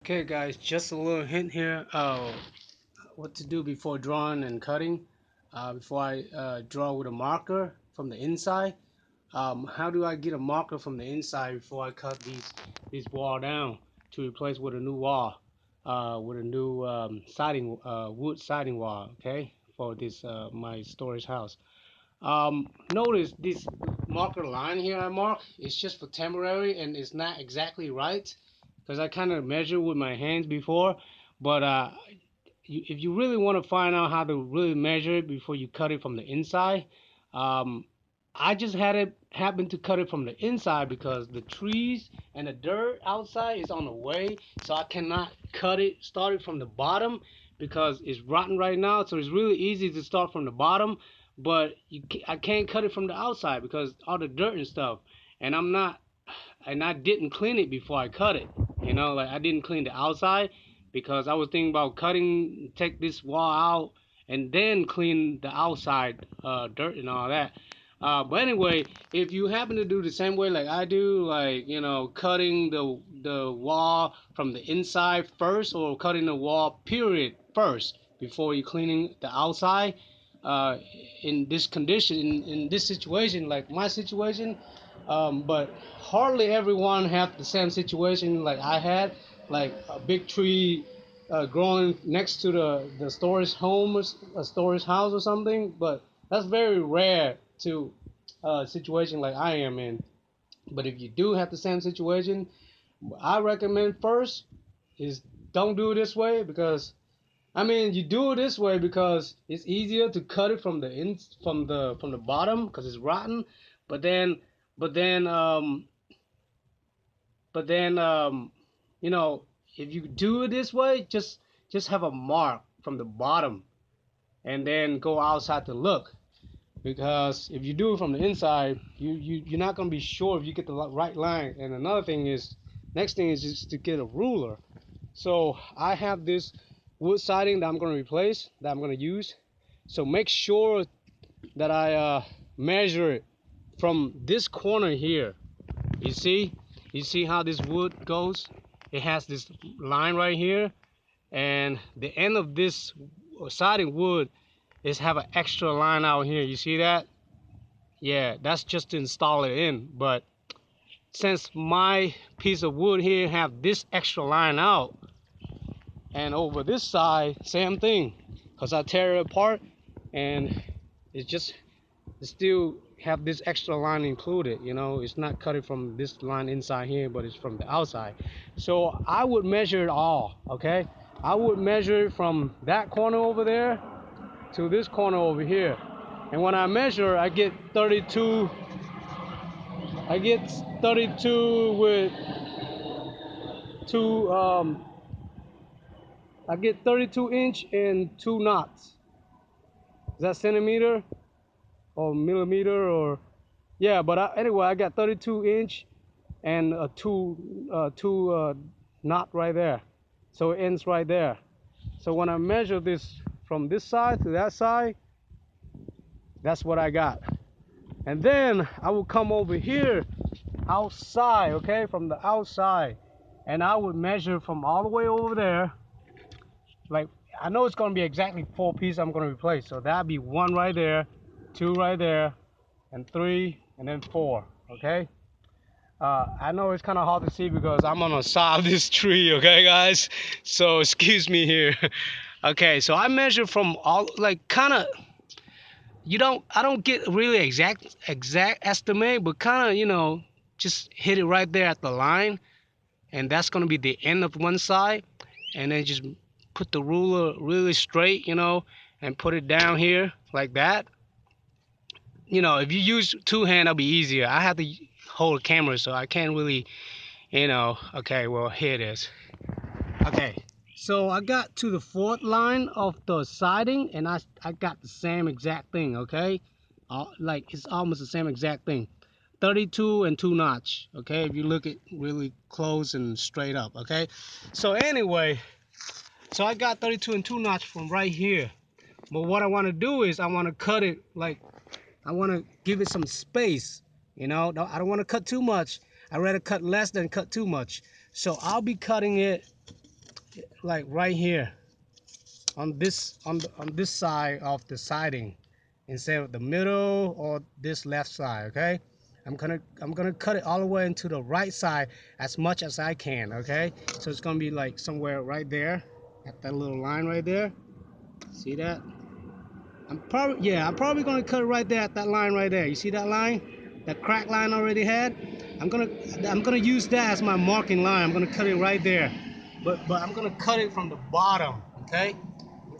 Okay, guys, just a little hint here. What to do before drawing and cutting. Before I draw with a marker from the inside. How do I get a marker from the inside before I cut these wall down to replace with a new wall, with a new siding, wood siding wall. Okay, for this my storage house. Notice this marker line here I mark. It's just for temporary and it's not exactly right because I kind of measured with my hands before. But if you really want to find out how to really measure it before you cut it from the inside, um, I just had it happen to cut it from the inside because the trees and the dirt outside is on the way, so I cannot cut it start it from the bottom because it's rotten right now. So it's really easy to start from the bottom, but I can't cut it from the outside because all the dirt and stuff. And I didn't clean it before I cut it. Like I didn't clean the outside because I was thinking about cutting, take this wall out, and then clean the outside dirt and all that. But anyway, if you happen to do the same way like I do, like cutting the wall from the inside first, or cutting the wall period first before you cleaning the outside, uh, in this condition, in this situation, like my situation, but hardly everyone have the same situation like I had, like a big tree growing next to the storage home, or a storage house or something. But that's very rare to situation like I am in. But if you do have the same situation, I recommend first is don't do it this way because you do it this way because it's easier to cut it from the bottom because it's rotten. But then, but then, but then, you know, if you do it this way, just have a mark from the bottom and then go outside to look. Because if you do it from the inside, you're not gonna be sure if you get the right line. And another thing is, next thing is just to get a ruler. So I have this wood siding that I'm gonna replace, that I'm gonna use. So make sure that I measure it from this corner here. You see, you see how this wood goes? It has this line right here, and the end of this siding wood is have an extra line out here. You see that? Yeah, that's just to install it in. But since my piece of wood here have this extra line out, and over this side same thing, because I tear it apart and it's just it still have this extra line included. It's not cut it from this line inside here, but it's from the outside. So I would measure it all. Okay, I would measure it from that corner over there to this corner over here. And when I measure, I get 32. I get 32 with two. I get 32" and 2 knots. Is that centimeter or millimeter or? Yeah, but anyway, I got 32" and a two knot right there. So it ends right there. So when I measure this from this side to that side, that's what I got. And then I will come over here outside, okay, from the outside, and I would measure from all the way over there. Like, I know it's gonna be exactly 4 pieces I'm gonna replace, so that'd be 1 right there, 2 right there, and 3, and then 4. Okay. I know it's kind of hard to see because I'm on the side of this tree, okay, guys? So excuse me here. Okay, so I measure from all, like, kind of. I don't get really exact estimate, but kind of, just hit it right there at the line, and that's gonna be the end of one side, and then just put the ruler really straight, and put it down here like that. If you use two hand, that'll be easier. I have to hold a camera, so I can't really, Okay, well, here it is. Okay, so I got to the fourth line of the siding, and I got the same exact thing. Okay, like it's almost the same exact thing. 32 and 2 notch. Okay, if you look at really close and straight up. Okay, so anyway, so I got 32 and 2 notch from right here. But what I want to do is I want to cut it, like, I want to give it some space. I don't want to cut too much. I'd rather cut less than cut too much. So I'll be cutting it like right here on this side of the siding instead of the middle or this left side. Okay, I'm gonna cut it all the way into the right side as much as I can. Okay, so it's gonna be like somewhere right there at that little line right there. See that? I'm probably gonna cut it right there at that line right there. You see that line? That crack line I already had? I'm gonna I'm gonna use that as my marking line. I'm gonna cut it right there. But I'm gonna cut it from the bottom, okay? I'm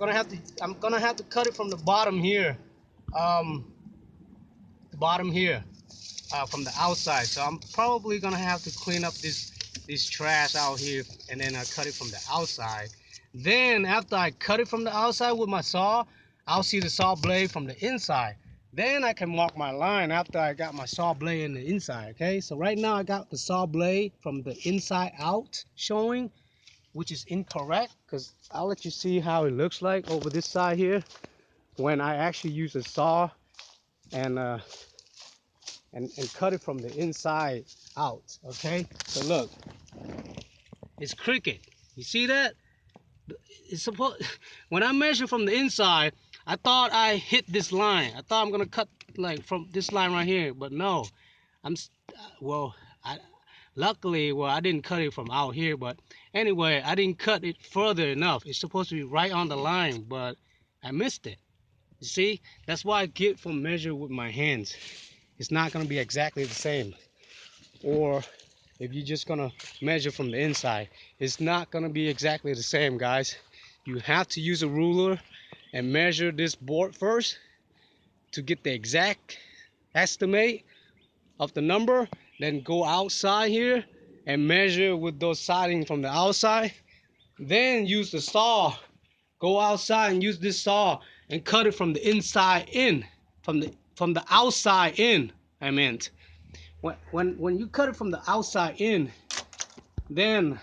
gonna have to cut it from the bottom here. Um the bottom here. From the outside. So I'm probably gonna have to clean up this trash out here and then I cut it from the outside. Then after I cut it from the outside with my saw, I'll see the saw blade from the inside. Then I can mark my line after I got my saw blade in the inside. Okay, so right now I got the saw blade from the inside out showing, which is incorrect because I'll let you see how it looks like over this side here when I actually use a saw and and cut it from the inside out. Okay, so look, it's crooked. You see that? It's supposed when I measure from the inside, I thought I hit this line. I thought I'm gonna cut like from this line right here, but no. I'm well, I luckily, well, I didn't cut it from out here, but anyway, I didn't cut it further enough. It's supposed to be right on the line, but I missed it. You see, that's why I get from measure with my hands. It's not gonna be exactly the same. Or if you're just gonna measure from the inside, it's not gonna be exactly the same, guys. You have to use a ruler and measure this board first to get the exact estimate of the number, then go outside here and measure with those siding from the outside, then use the saw, go outside and use this saw and cut it from the inside in, from the outside in. I meant when you cut it from the outside in, then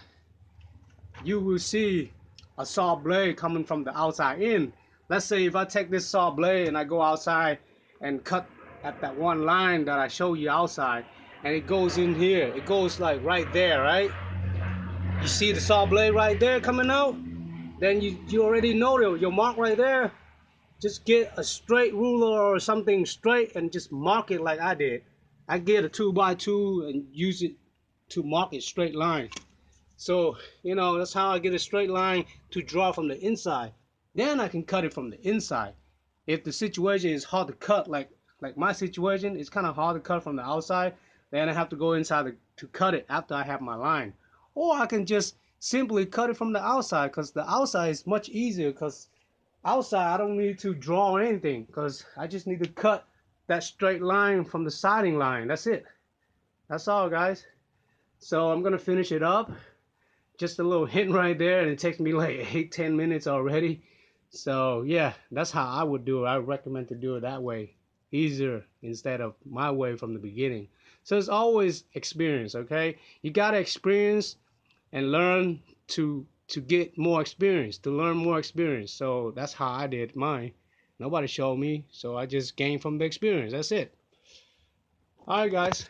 you will see a saw blade coming from the outside in. Let's say if I take this saw blade and I go outside and cut at that one line that I show you outside, and it goes in here, it goes like right there, right? You see the saw blade right there coming out? Then you already know your mark right there. Just get a straight ruler or something straight and just mark it like I did. I get a 2x2 and use it to mark a straight line. So, you know, that's how I get a straight line to draw from the inside. Then I can cut it from the inside. If the situation is hard to cut, like my situation, it's kind of hard to cut from the outside, then I have to go inside to cut it after I have my line. Or I can just simply cut it from the outside because the outside is much easier because outside I don't need to draw anything because I just need to cut that straight line from the siding line. That's it. That's all, guys. So I'm going to finish it up. Just a little hint right there, and it takes me like 8-10 minutes already. So yeah, that's how I would do it. I recommend to do it that way, easier instead of my way from the beginning. So it's always experience. Okay, you gotta experience and learn to get more experience, to learn more experience. So that's how I did mine. Nobody showed me, so I just gained from the experience. That's it. All right, guys.